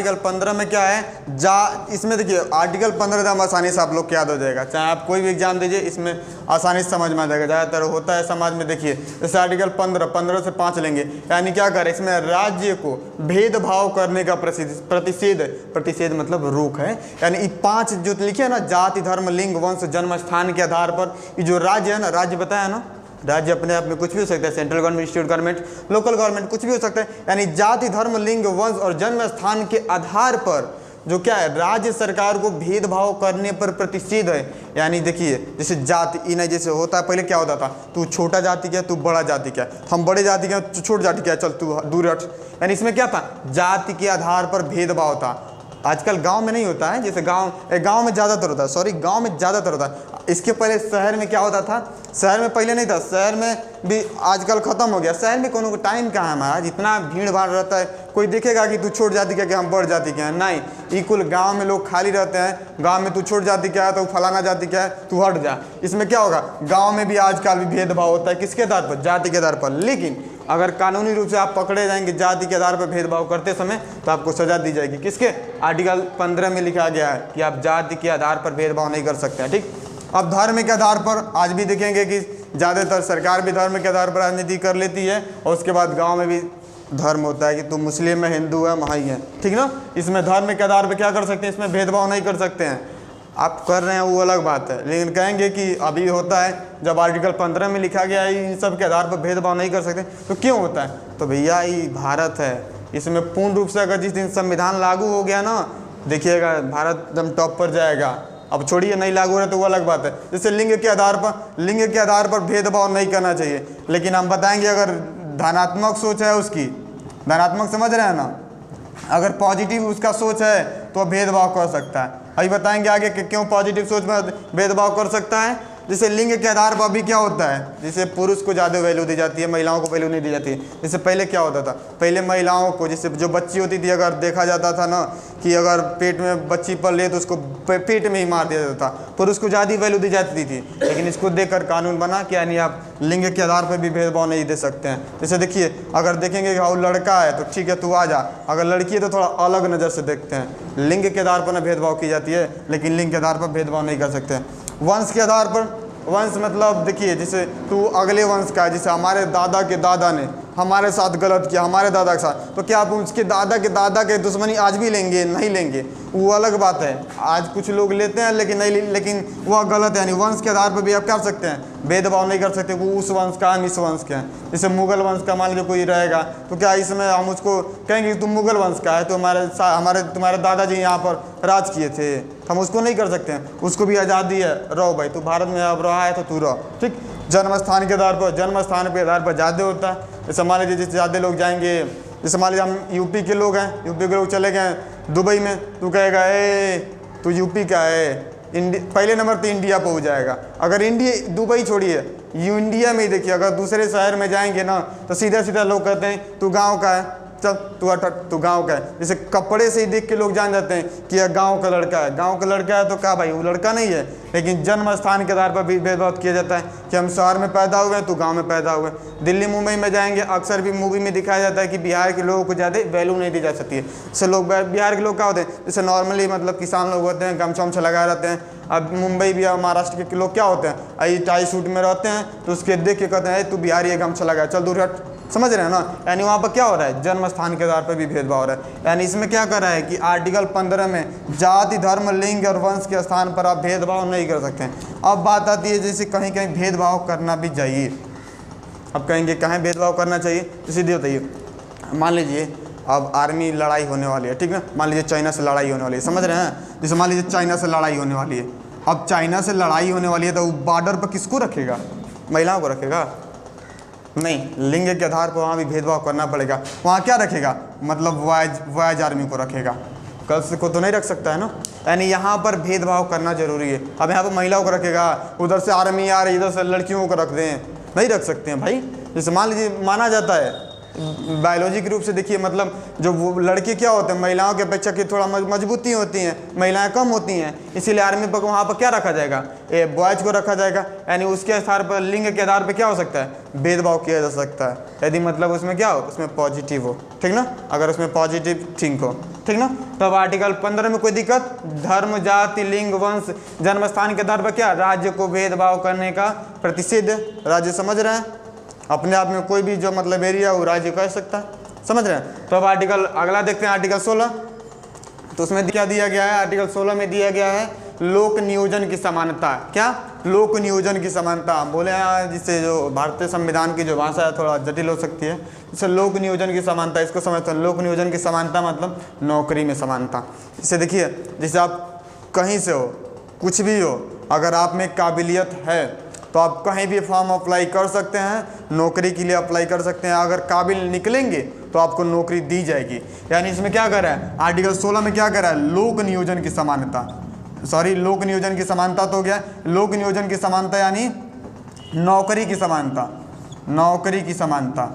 Article 15 में क्या है, इसमें देखिए आर्टिकल 15 एकदम आसानी से आप लोग याद हो जाएगा, चाहे आप कोई भी एग्जाम दीजिए इसमें आसानी से समझ में आ जाएगा। ज़्यादातर होता है समाज में, देखिए जैसे आर्टिकल 15 से 5 लेंगे, यानी क्या करें, इसमें राज्य को भेदभाव करने का प्रतिषेध मतलब रोक है। यानी ये 5 जो लिखे है ना, जाति धर्म लिंग वंश जन्म स्थान के आधार पर, ये जो राज्य है ना, राज्य बताया ना, राज्य अपने आप में कुछ भी हो सकता है, central government, state government, local government, कुछ भी हो सकता है। यानी जाति धर्म लिंग वंश और जन्म स्थान के आधार पर जो क्या है, राज्य सरकार को भेदभाव करने पर प्रतिषेध है। यानी देखिए जैसे जाति ई नहीं, जैसे होता है पहले क्या होता था, तू छोटा जाति क्या, तू बड़ा जाति क्या, हम बड़े जाति क्या, तू छोटी जाति क्या, चल तू दूर हट। यानी इसमें क्या था, जाति के आधार पर भेदभाव था। आजकल गांव में नहीं होता है, जैसे गांव में ज़्यादातर होता है, सॉरी गांव में ज़्यादातर होता है। इसके पहले शहर में क्या होता था, शहर में पहले नहीं था, शहर में भी आजकल ख़त्म हो गया। शहर में कोनो को टाइम कहाँ है महाराज, इतना भीड़ भाड़ रहता है, कोई देखेगा कि तू छोट जाति क्या कि हम बड़ जाति क्या है, नहीं। इक्वल गांव में लोग खाली रहते हैं, गांव में तू छोट जाति क्या है तो फलाना जाति क्या है, तू हट जा। इसमें क्या होगा, गाँव में भी आजकल भी भेदभाव होता है, किसके आधार पर, जाति के आधार पर। लेकिन अगर कानूनी रूप से आप पकड़े जाएंगे जाति के आधार पर भेदभाव करते समय, तो आपको सजा दी जाएगी। किसके, आर्टिकल 15 में लिखा गया है कि आप जाति के आधार पर भेदभाव नहीं कर सकते हैं, ठीक। अब धर्म के आधार पर आज भी देखेंगे कि ज़्यादातर सरकार भी धर्म के आधार पर राजनीति कर लेती है, और उसके बाद गांव में भी धर्म होता है कि तुम मुस्लिम है, हिंदू है, महाई है, ठीक ना। इसमें धर्म के आधार पर क्या कर सकते हैं, इसमें भेदभाव नहीं कर सकते हैं। आप कर रहे हैं वो अलग बात है, लेकिन कहेंगे कि अभी होता है जब आर्टिकल 15 में लिखा गया है इन सब के आधार पर भेदभाव नहीं कर सकते, तो क्यों होता है, तो भैया ये भारत है, इसमें पूर्ण रूप से अगर जिस दिन संविधान लागू हो गया ना, देखिएगा भारत एकदम टॉप पर जाएगा। अब छोड़िए नहीं लागू हो रहा तो वो अलग बात है। जैसे लिंग के आधार पर भेदभाव नहीं करना चाहिए, लेकिन हम बताएंगे अगर धनात्मक सोच है उसकी, धनात्मक समझ रहे हैं ना, अगर पॉजिटिव उसका सोच है तो भेदभाव कर सकता है। अभी बताएंगे आगे कि क्यों पॉजिटिव सोच में भेदभाव कर सकता है। जैसे लिंग के आधार पर अभी क्या होता है, जैसे पुरुष को ज़्यादा वैल्यू दी जाती है, महिलाओं को वैल्यू नहीं दी जाती है। जैसे पहले क्या होता था, पहले महिलाओं को, जैसे जो बच्ची होती थी, अगर देखा जाता था ना कि अगर पेट में बच्ची पल ले तो उसको पेट में ही मार दिया जाता था, पुरुष को ज़्यादा वैल्यू दी जाती थी। लेकिन इसको देखकर कानून बना कि यानी आप लिंग के आधार पर भी भेदभाव नहीं दे सकते हैं। जैसे देखिए अगर देखेंगे कि हाँ लड़का है तो ठीक है तू आ जा, अगर लड़की है तो थोड़ा अलग नज़र से देखते हैं। लिंग के आधार पर ना भेदभाव की जाती है, लेकिन लिंग के आधार पर भेदभाव नहीं कर सकते। वंश के आधार पर, वंश मतलब देखिए जैसे तू अगले वंश का है, जैसे हमारे दादा के दादा ने हमारे साथ गलत किया, हमारे दादा के साथ, तो क्या आप उसके दादा के दुश्मनी आज भी लेंगे, नहीं लेंगे, वो अलग बात है। आज कुछ लोग लेते हैं लेकिन वह गलत है। यानी वंश के आधार पर भी आप कर सकते हैं, भेदभाव नहीं कर सकते, वो उस वंश का हम इस वंश के हैं। जैसे मुगल वंश का मान लीजिए कोई रहेगा, तो क्या इसमें हम उसको कहेंगे कि तुम मुगल वंश का है तो तुम्हारे दादाजी यहाँ पर राज किए थे, हम उसको नहीं कर सकते हैं। उसको भी आज़ादी है, रहो भाई तू भारत में अब रहा है तो तू रहो, ठीक। जन्म स्थान के आधार पर, जन्म स्थान के आधार पर ज़्यादा होता है। जैसे मान लीजिए जैसे ज़्यादा लोग जाएंगे, जैसे मान लीजिए हम यूपी के लोग हैं, यूपी के लोग चले गए दुबई में, तू कहेगा ए तू यूपी का है, पहले नंबर तो इंडिया पर हो जाएगा। अगर दुबई छोड़िए, इंडिया में ही देखिए अगर दूसरे शहर में जाएंगे ना तो सीधा लोग कहते हैं तू गाँव का है, चल तू गांव का है। जैसे कपड़े से ही देख के लोग जान जाते हैं कि यह गांव का लड़का है, गांव का लड़का है तो क्या भाई वो लड़का नहीं है। लेकिन जन्म स्थान के आधार पर भी भेदभाव किया जाता है कि हम शहर में पैदा हुए हैं, तू गांव में पैदा हुए। दिल्ली मुंबई में जाएंगे, अक्सर भी मूवी में दिखाया जाता है कि बिहार के लोगों को ज़्यादा वैल्यू नहीं दी जा सकती है। जैसे लोग बिहार के लोग क्या होते हैं, जैसे नॉर्मली मतलब किसान लोग होते हैं, गमछा वमछा लगाए रहते हैं। अब मुंबई भी या महाराष्ट्र के लोग क्या होते हैं, आई टाई सूट में रहते हैं, तो उसके देख के कहते हैं तू बिहारी है, गमछा लगाए, चल दूर हट। समझ रहे हैं ना, यानी वहाँ पर क्या हो रहा है, जन्म स्थान के आधार पर भी भेदभाव हो रहा है। यानी इसमें क्या कर रहा है कि आर्टिकल 15 में जाति धर्म लिंग और वंश के स्थान पर आप भेदभाव नहीं कर सकते हैं। अब बात आती है जैसे कहीं कहीं भेदभाव करना भी चाहिए। अब कहेंगे कहीं भेदभाव करना चाहिए, तो सीधे बताइए, मान लीजिए अब आर्मी लड़ाई होने वाली है, ठीक है, मान लीजिए चाइना से लड़ाई होने वाली है, समझ रहे हैं। जैसे मान लीजिए चाइना से लड़ाई होने वाली है, अब चाइना से लड़ाई होने वाली है तो बॉर्डर पर किसको रखेगा, महिलाओं को रखेगा नहीं, लिंग के आधार पर वहाँ भी भेदभाव करना पड़ेगा। वहाँ क्या रखेगा, मतलब वाइज आर्मी को रखेगा, गर्ल्स को तो नहीं रख सकता है ना। यानी यहाँ पर भेदभाव करना जरूरी है। अब यहाँ पर महिलाओं को रखेगा, उधर से आर्मी आ रही, इधर से लड़कियों को रख दें, नहीं रख सकते हैं भाई। जैसे मान लीजिए माना जाता है बायोलॉजी के रूप से देखिए, मतलब जो वो लड़के क्या होते हैं, महिलाओं की अपेक्षा की थोड़ा मजबूती होती हैं, महिलाएं कम होती हैं, इसीलिए आर्मी पर वहाँ पर क्या रखा जाएगा, बॉयज़ को रखा जाएगा। यानी उसके आधार पर, लिंग के आधार पर क्या हो सकता है, भेदभाव किया जा सकता है, यदि मतलब उसमें क्या हो, उसमें पॉजिटिव हो, ठीक ना, अगर उसमें पॉजिटिव थिंक हो, ठीक ना। तो अब आर्टिकल 15 में कोई दिक्कत, धर्म, जाति, लिंग, वंश, जन्म स्थान के आधार पर क्या, राज्य को भेदभाव करने का प्रतिषेध। राज्य समझ रहे हैं, अपने आप में कोई भी जो मतलब एरिया वो राज्य कह सकता है, समझ रहे हैं। तो अब आर्टिकल अगला देखते हैं, आर्टिकल 16। तो उसमें क्या दिया गया है, आर्टिकल 16 में दिया गया है लोक नियोजन की समानता। क्या, लोक नियोजन की समानता बोले हैं, जिससे जो भारतीय संविधान की जो भाषा है थोड़ा जटिल हो सकती है, जैसे लोक नियोजन की समानता, इसको समझते हैं। लोक नियोजन की समानता मतलब नौकरी में समानता। जैसे देखिए, जैसे आप कहीं से हो, कुछ भी हो, अगर आप में काबिलियत है तो आप कहीं भी फॉर्म अप्लाई कर सकते हैं, नौकरी के लिए अप्लाई कर सकते हैं। अगर काबिल निकलेंगे तो आपको नौकरी दी जाएगी। यानी इसमें क्या कर रहा है, आर्टिकल 16 में क्या कर रहा है, लोक नियोजन की समानता, लोक नियोजन की समानता तो हो गया, लोक नियोजन की समानता यानी नौकरी की समानता, नौकरी की समानता,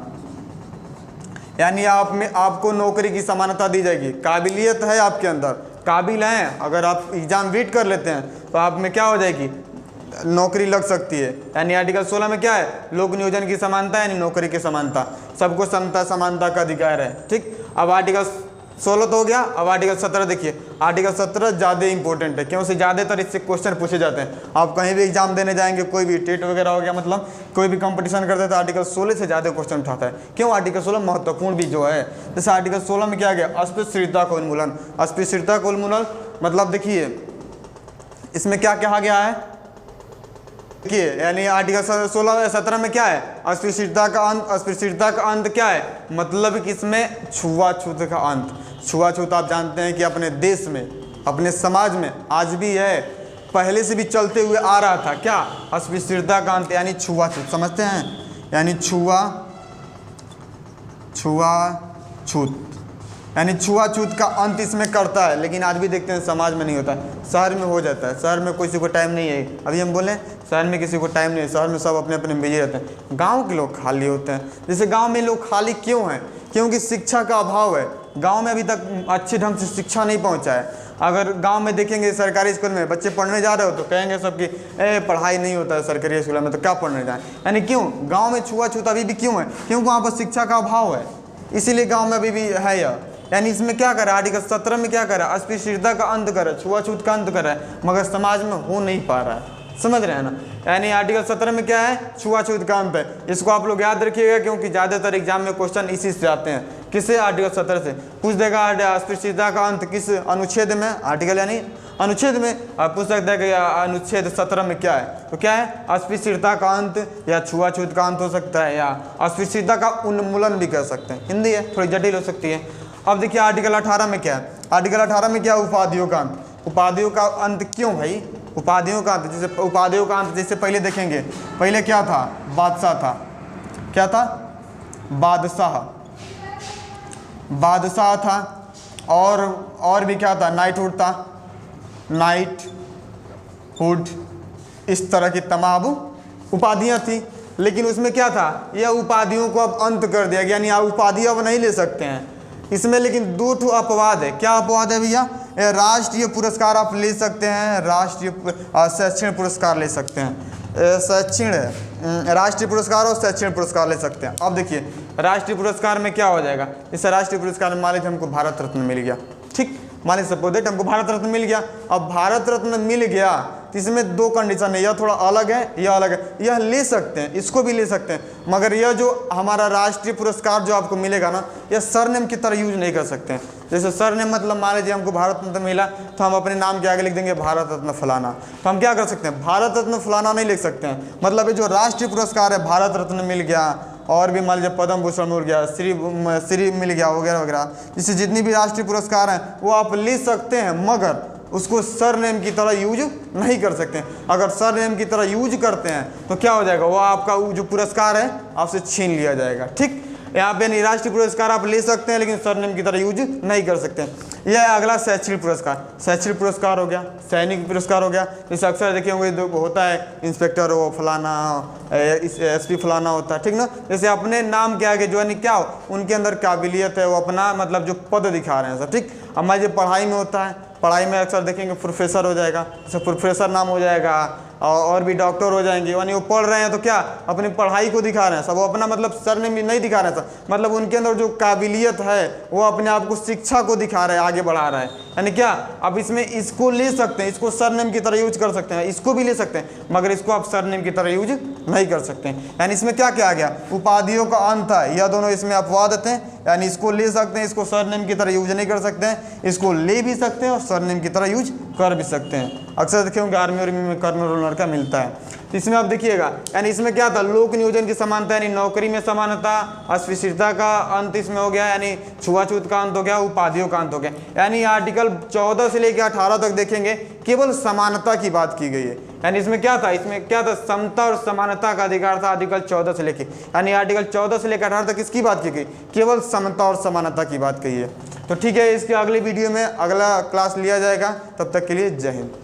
यानी आप में आपको नौकरी की समानता दी जाएगी। काबिलियत है आपके अंदर, काबिल हैं, अगर आप एग्जाम बीट कर लेते हैं तो आप में क्या हो जाएगी, नौकरी लग सकती है। यानी आर्टिकल 16 में क्या है, लोक नियोजन की समानता यानी नौकरी की समानता, सबको समता समानता का अधिकार है, ठीक। अब आर्टिकल 16 तो हो गया। अब आर्टिकल 17 देखिए, आर्टिकल 17 ज़्यादा इंपॉर्टेंट है, क्यों से ज़्यादातर इससे क्वेश्चन पूछे जाते हैं। आप कहीं भी एग्जाम देने जाएंगे, कोई भी टेट वगैरह हो गया, मतलब कोई भी कंपटीशन करते हैं तो आर्टिकल 16 से ज़्यादा क्वेश्चन उठाता है। क्यों, आर्टिकल 16 महत्वपूर्ण भी जो है। जैसे आर्टिकल 16 में क्या गया, अस्पृश्यता का उन्मूलन। अस्पृश्यता का उन्मूलन मतलब देखिए इसमें क्या कहा गया है, देखिए यानी आर्टिकल 17 में क्या है, अस्पृश्यता का अंत। अस्पृश्यता का अंत क्या है, मतलब कि इसमें छुआछूत का अंत। छुआछूत आप जानते हैं कि अपने देश में, अपने समाज में आज भी है, पहले से भी चलते हुए आ रहा था। क्या, अस्पृश्यता का अंत यानी छुआछूत, समझते हैं, यानी छुआछूत यानी छुआछूत का अंत इसमें करता है। लेकिन आज भी देखते हैं समाज में नहीं होता है, शहर में हो जाता है। शहर में किसी को टाइम नहीं है, अभी हम बोलें शहर में किसी को टाइम नहीं है, शहर में सब अपने अपने बिजी रहते हैं। गांव के लोग खाली होते हैं। जैसे गांव में लोग खाली क्यों हैं, क्योंकि शिक्षा का अभाव है। गांव में अभी तक अच्छे ढंग से शिक्षा नहीं पहुंचा है। अगर गांव में देखेंगे सरकारी स्कूल में बच्चे पढ़ने जा रहे हो तो कहेंगे सबकी पढ़ाई नहीं होता है सरकारी स्कूल में, तो क्या पढ़ने जाए। यानी क्यों गाँव में छुआछूत अभी भी क्यों है, क्योंकि वहाँ पर शिक्षा का अभाव है, इसीलिए गाँव में अभी भी है यह। यानी इसमें क्या करा, आर्टिकल 17 में क्या करा, अस्पृश्यता का अंत करा, छुआछूत का अंत करा है, मगर समाज में हो नहीं पा रहा है, समझ रहे हैं ना। यानी आर्टिकल 17 में क्या है, छुआछूत का अंत है। इसको आप लोग याद रखिएगा, क्योंकि ज़्यादातर एग्जाम में क्वेश्चन इसी से आते हैं। किससे, आर्टिकल 17 से पूछ देगा अस्पृश्यता का अंत किस अनुच्छेद में, आर्टिकल यानी अनुच्छेद में, पूछ सकता है कि अनुच्छेद 17 में क्या है, तो क्या है, अस्पृश्यता का अंत या छुआछूत का अंत हो सकता है, या अस्पृश्यता का उन्मूलन भी कह सकते हैं। हिंदी है, थोड़ी जटिल हो सकती है। अब देखिए आर्टिकल 18 में क्या है, आर्टिकल 18 में क्या है, उपाधियों का अंत। उपाधियों का अंत क्यों भाई, उपाधियों का अंत, जैसे उपाधियों का अंत जैसे पहले देखेंगे, पहले क्या था, बादशाह था, क्या था, बादशाह था, और भी क्या था, नाइटहुड था, नाइटहुड, इस तरह की तमाम उपाधियां थी। लेकिन उसमें क्या था, यह उपाधियों को अब अंत कर दिया गया, यानी आप उपाधि अब नहीं ले सकते हैं इसमें। लेकिन 2 ठो अपवाद है। क्या अपवाद है भैया, राष्ट्रीय पुरस्कार आप ले सकते हैं, राष्ट्रीय शैक्षणिक पुरस्कार ले सकते हैं, राष्ट्रीय पुरस्कार और शैक्षणिक पुरस्कार ले सकते हैं। अब देखिए राष्ट्रीय पुरस्कार में क्या हो जाएगा, इस राष्ट्रीय पुरस्कार में मान लीजिए हमको भारत रत्न मिल गया, ठीक, मान लीजिए सपोज दैट हमको भारत रत्न मिल गया। अब भारत रत्न मिल गया तो इसमें 2 कंडीशन है, यह थोड़ा अलग है, यह अलग है, यह ले सकते हैं, इसको भी ले सकते हैं, मगर यह जो हमारा राष्ट्रीय पुरस्कार जो आपको मिलेगा ना, यह सरनेम की तरह यूज नहीं कर सकते हैं। जैसे सरनेम मतलब मान लीजिए हमको भारत रत्न मिला तो हम अपने नाम के आगे लिख देंगे भारत रत्न फलाना, तो हम क्या कर सकते हैं, भारत रत्न फलाना नहीं लिख सकते हैं। मतलब ये जो राष्ट्रीय पुरस्कार है, भारत रत्न मिल गया, और भी मान लीजिए पद्म भूषण मिल गया, श्री मिल गया, वगैरह वगैरह, जैसे जितनी भी राष्ट्रीय पुरस्कार हैं वो आप ले सकते हैं, मगर उसको सरनेम की तरह यूज नहीं कर सकते हैं। अगर सरनेम की तरह यूज करते हैं तो क्या हो जाएगा, वो आपका जो पुरस्कार है आपसे छीन लिया जाएगा, ठीक। यहाँ पे यानी राष्ट्रीय पुरस्कार आप ले सकते हैं लेकिन सरनेम की तरह यूज नहीं कर सकते हैं। यह है अगला शैक्षणिक पुरस्कार। शैक्षणिक पुरस्कार हो गया, सैनिक पुरस्कार हो गया। जैसे अक्सर देखे होंगे होता है इंस्पेक्टर हो फलाना, एसपी फलाना होता है, ठीक ना। जैसे अपने नाम के आगे जो है क्या हो, उनके अंदर काबिलियत है, वो अपना मतलब जो पद दिखा रहे हैं सब, ठीक। हमारे जो पढ़ाई में होता है, पढ़ाई में अक्सर देखेंगे प्रोफेसर हो जाएगा, जैसे प्रोफेसर नाम हो जाएगा, और भी डॉक्टर हो जाएंगे, यानी वो पढ़ रहे हैं तो क्या अपनी पढ़ाई को दिखा रहे हैं सब, वो अपना मतलब सरनेम नहीं दिखा रहे हैं सब, मतलब उनके अंदर जो काबिलियत है वो अपने आप को शिक्षा को दिखा रहे हैं, आगे बढ़ा रहा है, यानी क्या। अब इसमें इसको ले सकते हैं, इसको सरनेम की तरह यूज कर सकते हैं, इसको भी ले सकते हैं, मगर इसको आप सरनेम की तरह यूज नहीं कर सकते हैं। यानी इसमें क्या क्या आ गया, उपाधियों का अंत है, यह दोनों इसमें अपवाद थे, यानी इसको ले सकते हैं, इसको सरनेम की तरह यूज नहीं कर सकते हैं, इसको ले भी सकते हैं और सरनेम की तरह यूज कर भी सकते हैं। अक्सर देखे होंगे आर्मी और में कर्नल रोलर का मिलता है। तो इसमें आप देखिएगा, यानी इसमें क्या था, लोक नियोजन की समानता, यानी नौकरी में समानता, अस्पृश्यता का अंत इसमें हो गया, यानी छुआछूत का अंत हो गया, उपाधियों का अंत हो गया। यानी आर्टिकल 14 से लेकर 18 तक देखेंगे केवल समानता की बात की गई है। यानी इसमें क्या था, समता और समानता का अधिकार था आर्टिकल 14 से लेकर, यानी आर्टिकल 14 से लेकर 18 तक किसकी बात की गई, केवल समता और समानता की बात कही है। तो ठीक है, इसके अगले वीडियो में अगला क्लास लिया जाएगा, तब तक के लिए जय हिंद।